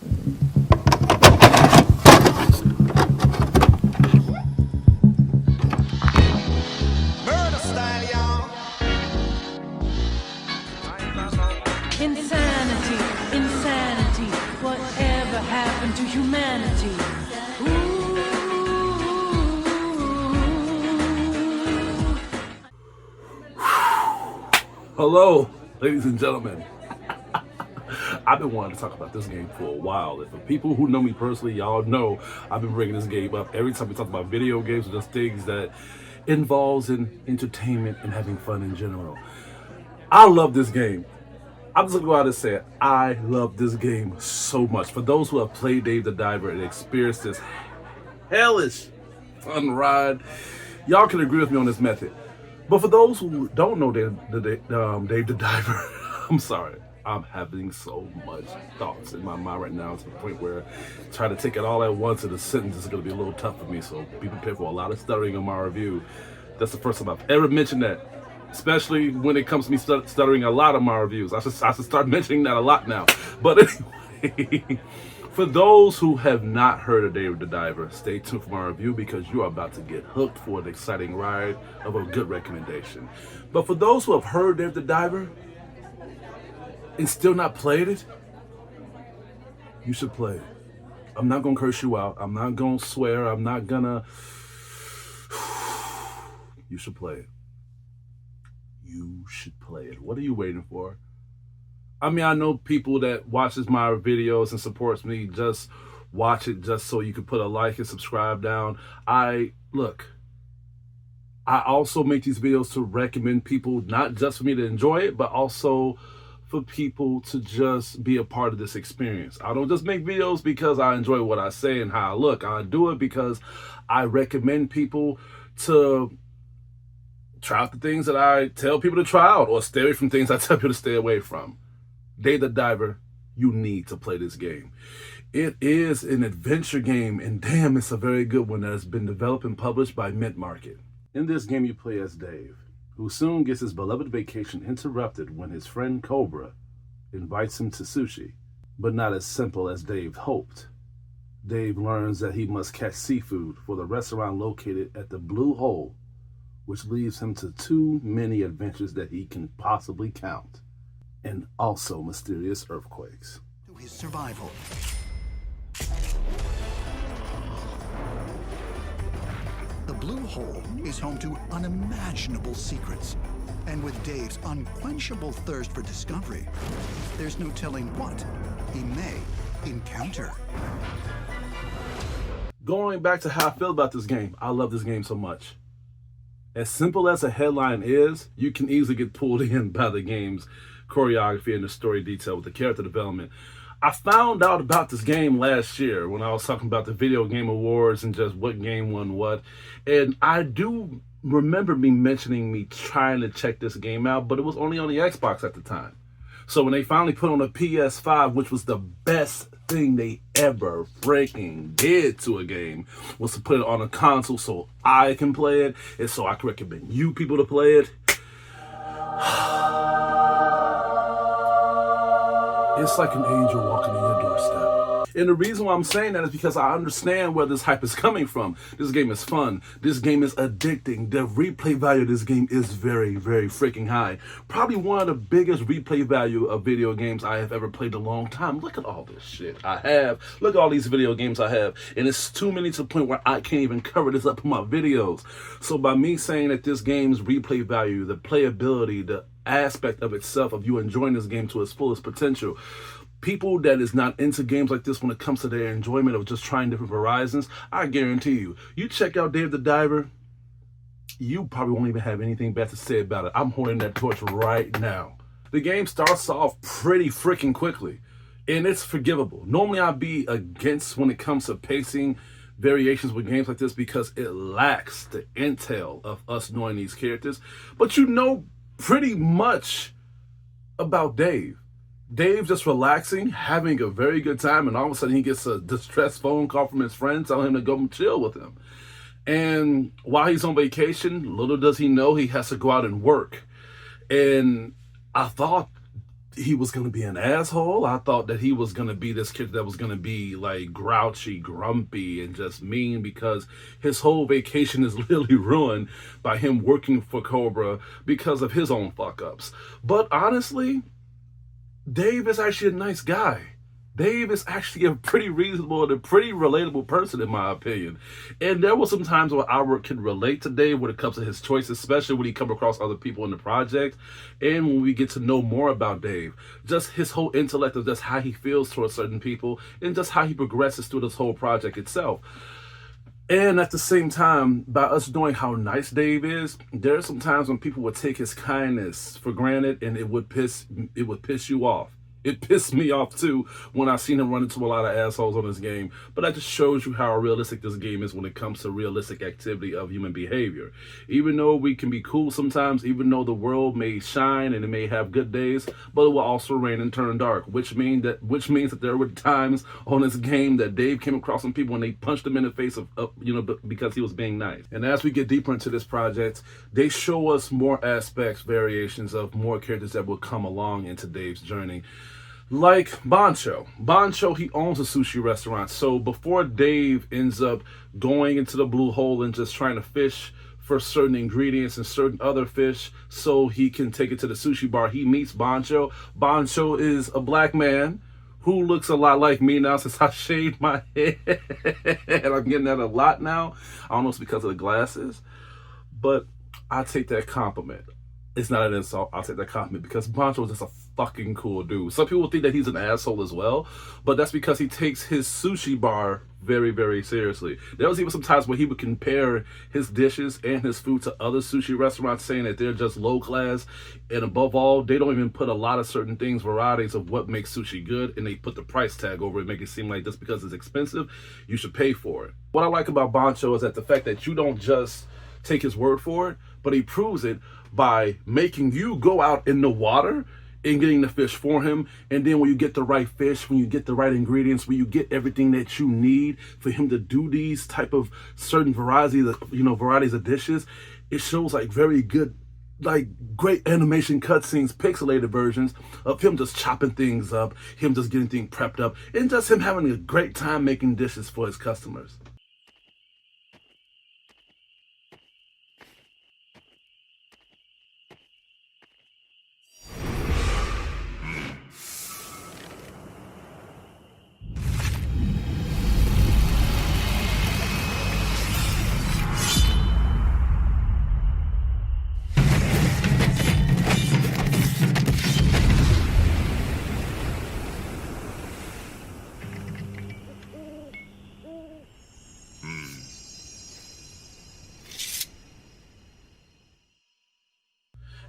Insanity, insanity, whatever happened to humanity? Ooh. Hello, ladies and gentlemen. I've been wanting to talk about this game for a while. And for people who know me personally, y'all know I've been bringing this game up every time we talk about video games or just things that involves in entertainment and having fun in general. I love this game. I'm just gonna go out and say it. I love this game so much. For those who have played Dave the Diver and experienced this hellish fun ride, y'all can agree with me on this method. But for those who don't know Dave the Diver, I'm sorry. I'm having so much thoughts in my mind right now to the point where trying to take it all at once in a sentence is going to be a little tough for me. So be prepared for a lot of stuttering in my review. That's the first time I've ever mentioned that, especially when it comes to me stuttering a lot of my reviews. I should start mentioning that a lot now. But anyway, for those who have not heard of Dave the Diver, stay tuned for my review because you are about to get hooked for an exciting ride of a good recommendation. But for those who have heard Dave the Diver and still not played it, you should play it. I'm not gonna curse you out. I'm not gonna swear. I'm not gonna. You should play it. You should play it. What are you waiting for? I mean, I know people that watches my videos and supports me just watch it just so you can put a like and subscribe down. I also make these videos to recommend people, not just for me to enjoy it, but also for people to just be a part of this experience. I don't just make videos because I enjoy what I say and how I look. I do it because I recommend people to try out the things that I tell people to try out or stay away from things I tell people to stay away from. Dave the Diver, you need to play this game. It is an adventure game, and damn, it's a very good one that has been developed and published by Mint Market. In this game, you play as Dave, who soon gets his beloved vacation interrupted when his friend Cobra invites him to sushi. But not as simple as Dave hoped. Dave learns that he must catch seafood for the restaurant located at the Blue Hole, which leaves him to too many adventures that he can possibly count, and also mysterious earthquakes. To his survival. The Blue Hole is home to unimaginable secrets. And with Dave's unquenchable thirst for discovery, there's no telling what he may encounter. Going back to how I feel about this game, I love this game so much. As simple as a headline is, you can easily get pulled in by the game's choreography and the story detail with the character development. I found out about this game last year when I was talking about the Video Game Awards and just what game won what. And I do remember me mentioning me trying to check this game out, but it was only on the Xbox at the time. So when they finally put on a PS5, which was the best thing they ever freaking did to a game, was to put it on a console so I can play it and so I can recommend you people to play it. It's like an angel walking in your doorstep. And the reason why I'm saying that is because I understand where this hype is coming from. This game is fun. This game is addicting. The replay value of this game is very, very freaking high. Probably one of the biggest replay value of video games I have ever played in a long time. Look at all this shit I have. Look at all these video games I have. And it's too many to the point where I can't even cover this up in my videos. So by me saying that this game's replay value, the playability, the aspect of itself, of you enjoying this game to its fullest potential, people that is not into games like this when it comes to their enjoyment of just trying different horizons, I guarantee you check out Dave the Diver, you probably won't even have anything bad to say about it. I'm holding that torch right now. The game starts off pretty freaking quickly, and it's forgivable. Normally I'd be against when it comes to pacing variations with games like this because it lacks the intel of us knowing these characters, but you know pretty much about Dave. Dave just relaxing, having a very good time, and all of a sudden he gets a distressed phone call from his friend telling him to go and chill with him. And while he's on vacation, little does he know he has to go out and work. And I thought he was going to be an asshole. I thought that he was going to be this kid that was going to be like grouchy, grumpy, and just mean, because his whole vacation is literally ruined by him working for Cobra because of his own fuck ups. But honestly, Dave is actually a nice guy. Dave is actually a pretty reasonable and a pretty relatable person, in my opinion. And there were some times where I can relate to Dave when it comes to his choices, especially when he come across other people in the project, and when we get to know more about Dave. Just his whole intellect of just how he feels towards certain people, and just how he progresses through this whole project itself. And at the same time, by us knowing how nice Dave is, there are some times when people would take his kindness for granted, and it would piss you off. It pissed me off too when I seen him run into a lot of assholes on this game. But that just shows you how realistic this game is when it comes to realistic activity of human behavior. Even though we can be cool sometimes, even though the world may shine and it may have good days, but it will also rain and turn dark, which means that there were times on this game that Dave came across some people and they punched him in the face because he was being nice. And as we get deeper into this project, they show us more aspects, variations of more characters that will come along into Dave's journey. Like Bancho. Bancho, he owns a sushi restaurant. So before Dave ends up going into the blue hole and just trying to fish for certain ingredients and certain other fish so he can take it to the sushi bar, he meets Bancho. Bancho is a black man who looks a lot like me now since I shaved my head. I'm getting that a lot now. I don't know if it's because of the glasses, but I take that compliment. It's not an insult. I'll take that compliment because Bancho is just a fucking cool dude. Some people think that he's an asshole as well, but that's because he takes his sushi bar very, very seriously. There was even some times where he would compare his dishes and his food to other sushi restaurants, saying that they're just low class, and above all, they don't even put a lot of certain things, varieties of what makes sushi good, and they put the price tag over it, make it seem like just because it's expensive, you should pay for it. What I like about Bancho is that the fact that you don't just take his word for it, but he proves it by making you go out in the water and getting the fish for him. And then when you get the right fish, when you get the right ingredients, when you get everything that you need for him to do these type of certain varieties of dishes, it shows like very good, like great animation cutscenes, pixelated versions of him just chopping things up, him just getting things prepped up, and just him having a great time making dishes for his customers.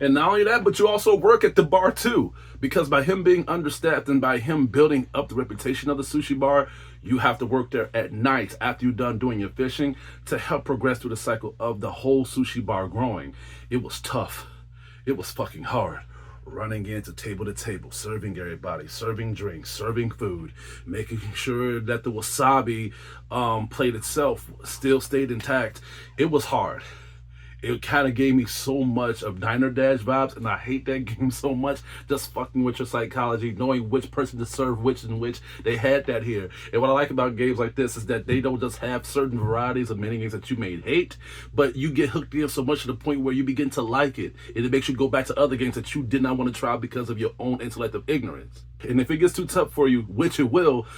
And not only that, but you also work at the bar too. Because by him being understaffed and by him building up the reputation of the sushi bar, you have to work there at night after you're done doing your fishing to help progress through the cycle of the whole sushi bar growing. It was tough. It was fucking hard. Running into table to table, serving everybody, serving drinks, serving food, making sure that the wasabi plate itself still stayed intact. It was hard. It kind of gave me so much of Diner Dash vibes, and I hate that game so much. Just fucking with your psychology, knowing which person to serve which and which. They had that here. And what I like about games like this is that they don't just have certain varieties of mini games that you may hate, but you get hooked in so much to the point where you begin to like it. And it makes you go back to other games that you did not want to try because of your own intellect of ignorance. And if it gets too tough for you, which it will,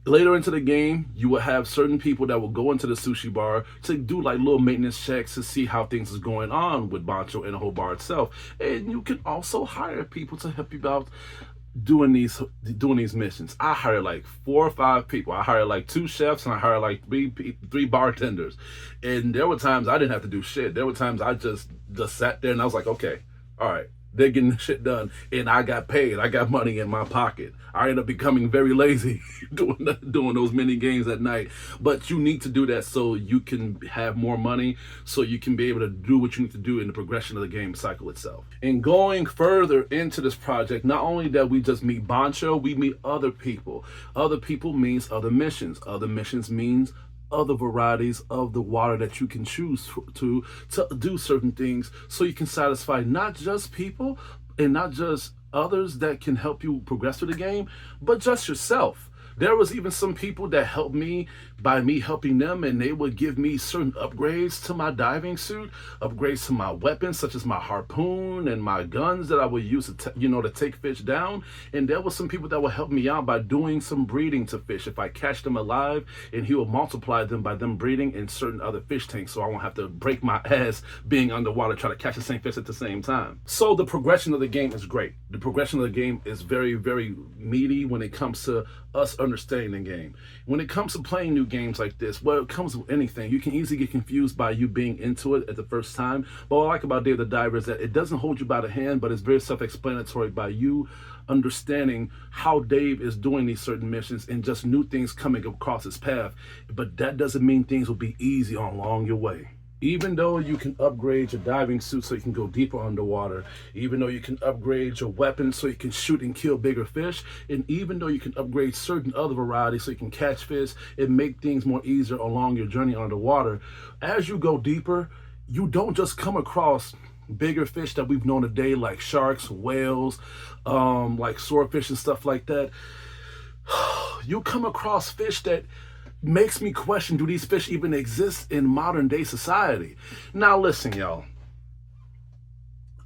later into the game, you will have certain people that will go into the sushi bar to do like little maintenance checks to see how things is going on with Bancho and the whole bar itself. And you can also hire people to help you out doing these missions. I hire like 4 or 5 people. I hire like 2 chefs and I hire like 3 bartenders. And there were times I didn't have to do shit. There were times I just sat there and I was like, okay, all right. They're getting shit done, and I got paid. I got money in my pocket. I ended up becoming very lazy doing those mini games at night. But you need to do that so you can have more money, so you can be able to do what you need to do in the progression of the game cycle itself. And going further into this project, not only that we just meet Bancho, we meet other people. Other people means other missions. Other missions means other varieties of the water that you can choose to do certain things so you can satisfy not just people and not just others that can help you progress through the game, but just yourself. There was even some people that helped me by me helping them, and they would give me certain upgrades to my diving suit, upgrades to my weapons, such as my harpoon and my guns that I would use to take fish down. And there was some people that would help me out by doing some breeding to fish. If I catch them alive, and he will multiply them by them breeding in certain other fish tanks, so I won't have to break my ass being underwater trying to catch the same fish at the same time. So the progression of the game is great. The progression of the game is very, very meaty when it comes to us understanding the game. When it comes to playing new games like this, well, it comes with anything. You can easily get confused by you being into it at the first time. But what I like about Dave the Diver is that it doesn't hold you by the hand, but it's very self-explanatory by you understanding how Dave is doing these certain missions and just new things coming across his path. But that doesn't mean things will be easy along your way. Even though you can upgrade your diving suit so you can go deeper underwater, even though you can upgrade your weapons so you can shoot and kill bigger fish, and even though you can upgrade certain other varieties so you can catch fish and make things more easier along your journey underwater, as you go deeper, you don't just come across bigger fish that we've known today like sharks, whales, like swordfish and stuff like that. You come across fish that makes me question, do these fish even exist in modern day society? Now listen, y'all,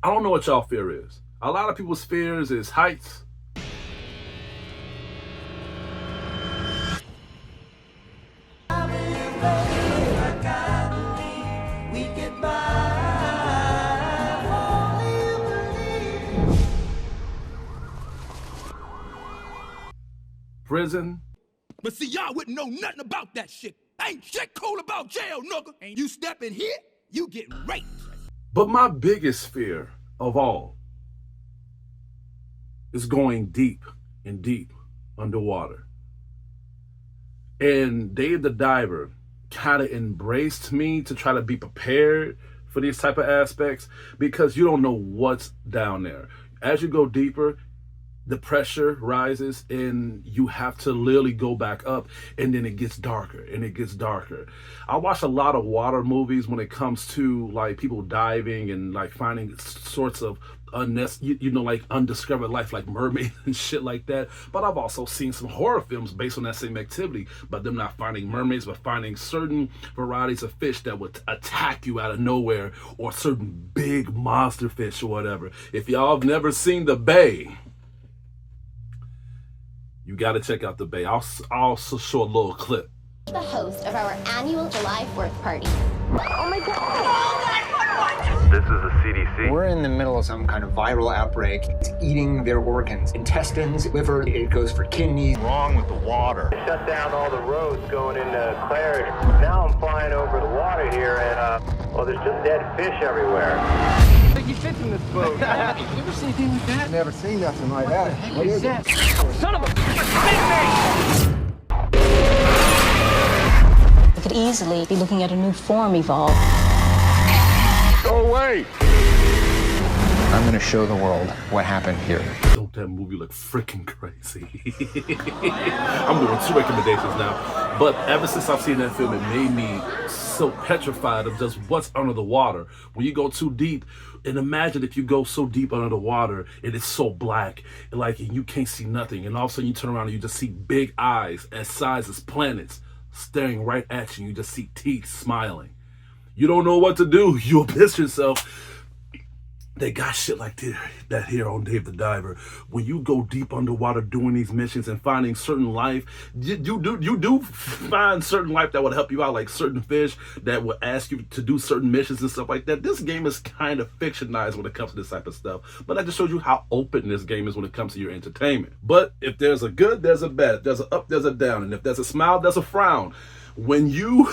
I don't know what y'all fear is. A lot of people's fears is heights. Prison. But see, y'all wouldn't know nothing about that shit. Ain't shit cool about jail, nigga. And you step in here, you get raped. But my biggest fear of all is going deep and deep underwater. And Dave the Diver kind of embraced me to try to be prepared for these type of aspects, because you don't know what's down there. As you go deeper, the pressure rises and you have to literally go back up, and then it gets darker and it gets darker. I watch a lot of water movies when it comes to like people diving and like finding sorts of like undiscovered life, like mermaids and shit like that. But I've also seen some horror films based on that same activity, but them not finding mermaids, but finding certain varieties of fish that would attack you out of nowhere, or certain big monster fish or whatever. If y'all have never seen The Bay, you got to check out The Bay. I'll also show a little clip. The host of our annual July 4th party. Oh my God. This is the CDC. We're in the middle of some kind of viral outbreak. It's eating their organs, intestines, liver, it goes for kidneys. Wrong with the water. Shut down all the roads going into Claridge. Now I'm flying over the water here, and well, there's just dead fish everywhere. You fit in this boat. You ever seen anything like that? Never seen nothing like that. What is that? Son of a We could easily be looking at a new form evolve. Go away! I'm going to show the world what happened here. Don't that movie look freaking crazy? I'm doing 2 recommendations now. But ever since I've seen that film, it made me so petrified of just what's under the water. When you go too deep, and imagine if you go so deep under the water and it's so black, and like you can't see nothing, and all of a sudden you turn around and you just see big eyes as size as planets staring right at you. You just see teeth smiling. You don't know what to do. You'll piss yourself. They got shit like that here on Dave the Diver. When you go deep underwater doing these missions and finding certain life, you do find certain life that would help you out, like certain fish that will ask you to do certain missions and stuff like that. This game is kind of fictionalized when it comes to this type of stuff, but that just shows you how open this game is when it comes to your entertainment. But if there's a good, there's a bad. If there's an up, there's a down. And if there's a smile, there's a frown. When you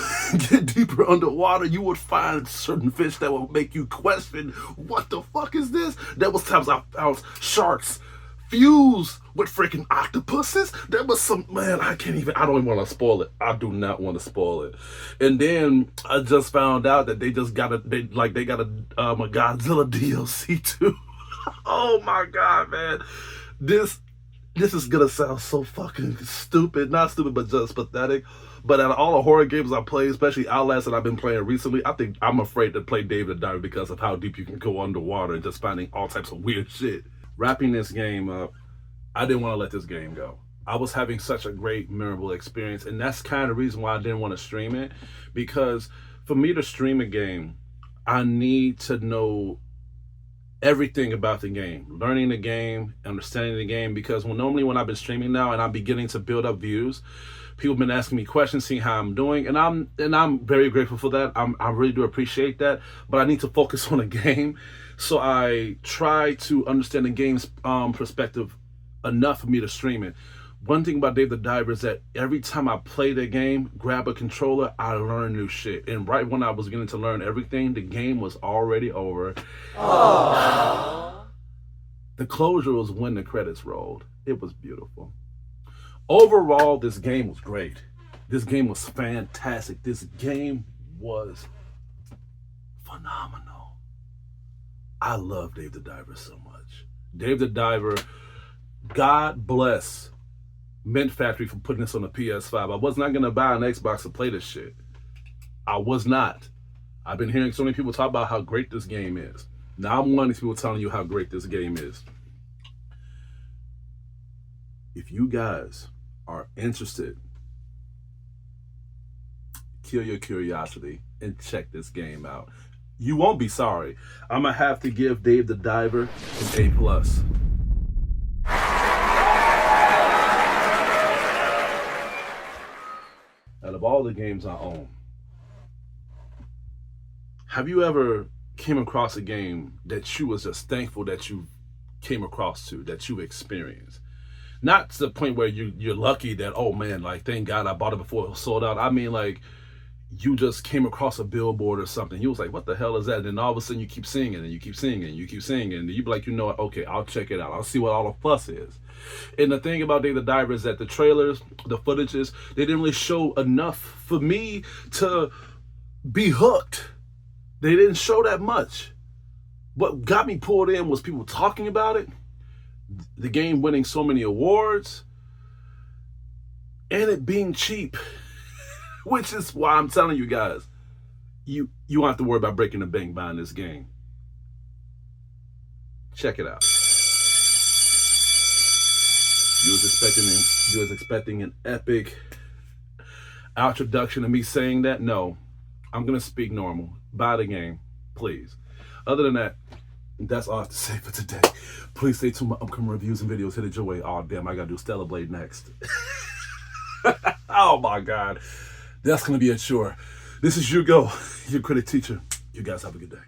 get deeper underwater, you would find certain fish that will make you question, what the fuck is this? There was times I found sharks fused with freaking octopuses. There was some, man, I don't even want to spoil it. I do not want to spoil it. And then I just found out that they got a Godzilla DLC too. Oh my God, man. This is gonna sound so fucking stupid. Not stupid, but just pathetic. But out of all the horror games I play, especially Outlast that I've been playing recently, I think I'm afraid to play Dave the Diver because of how deep you can go underwater and just finding all types of weird shit. wrapping this game up, I didn't want to let this game go. I was having such a great, memorable experience, and that's kind of the reason why I didn't want to stream it, because for me to stream a game, I need to know everything about the game, learning the game, understanding the game, because normally when I've been streaming now and I'm beginning to build up views, people have been asking me questions, seeing how I'm doing, and I'm very grateful for that. I really do appreciate that, but I need to focus on the game, so I try to understand the game's perspective enough for me to stream it. One thing about Dave the Diver is that every time I play the game, grab a controller, I learn new shit. And right when I was getting to learn everything, the game was already over. Aww. The closure was when the credits rolled. It was beautiful. Overall, this game was great. This game was fantastic. This game was phenomenal. I love Dave the Diver so much. Dave the Diver, God bless Mint Factory for putting this on the PS5. I was not going to buy an Xbox to play this shit. I was not. I've been hearing so many people talk about how great this game is. Now I'm one of these people telling you how great this game is. If you guys are interested, kill your curiosity and check this game out. You won't be sorry. I'm going to have to give Dave the Diver an A+. Out of all the games I own, have you ever came across a game that you was just thankful that you came across to, that you experienced? Not to the point where you're lucky that, oh man, like thank God I bought it before it was sold out. I mean like you just came across a billboard or something. You was like, what the hell is that? And then all of a sudden you keep singing and you keep singing and you keep singing. And you be like, you know what? Okay, I'll check it out. I'll see what all the fuss is. And the thing about Dave the Diver is that the trailers, the footages, they didn't really show enough for me to be hooked. They didn't show that much. What got me pulled in was people talking about it, the game winning so many awards, and it being cheap. Which is why I'm telling you guys, you don't have to worry about breaking the bank buying this game. Check it out. You was expecting an epic introduction of me saying that? No, I'm gonna speak normal. Buy the game, please. Other than that, that's all I have to say for today. Please stay tuned for my upcoming reviews and videos. Hit it your way. Oh damn, I gotta do Stellar Blade next. Oh my God, that's gonna be a chore. This is your critic teacher. You guys have a good day.